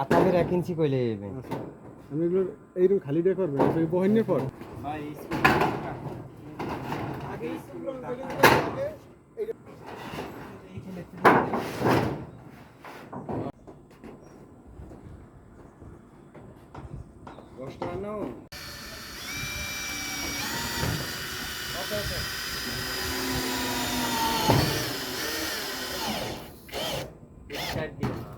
আতামের 1 ইঞ্চি কইলে যাবে। আচ্ছা আমি এগুলো এইরকম খালি দিয়ে করবেন এই বহিনের পর ভাই আগে দশটা নাও। ওকে ওকে স্টার্ট দিও না।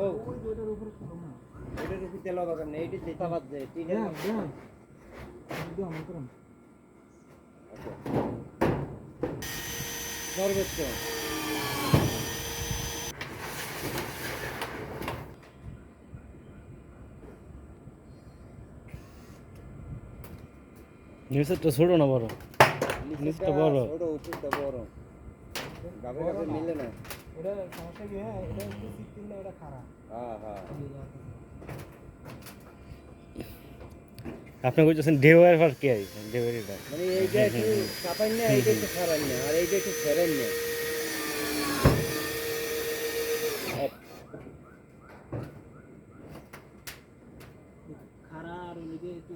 ও ওইটার উপর করব না এটার উপর তেল লাগাবেন না, এইটা দিতে বাদ যায়। ঠিক আছে দেন দেন আমি করুন সর্বোচ্চ নিচেরটা ছোট না বড়? নিচটা বড়। ছোট উপরটা বড়। গাবে গাবে মিলে না। এটা সমস্যা কি হ্যাঁ এটা একটু সিস্টেম না এটা খারাপ হ্যাঁ হ্যাঁ আপনি কইতেছেন ঢেউয়ের ফার কি আছে? ঢেউয়ের এটা মানে এইটা একটু চাপাই না, এইটা একটু ছাড়াই না, আর এইটা একটু ছেড়েন না। খারাপ আর ওইদিকে একটু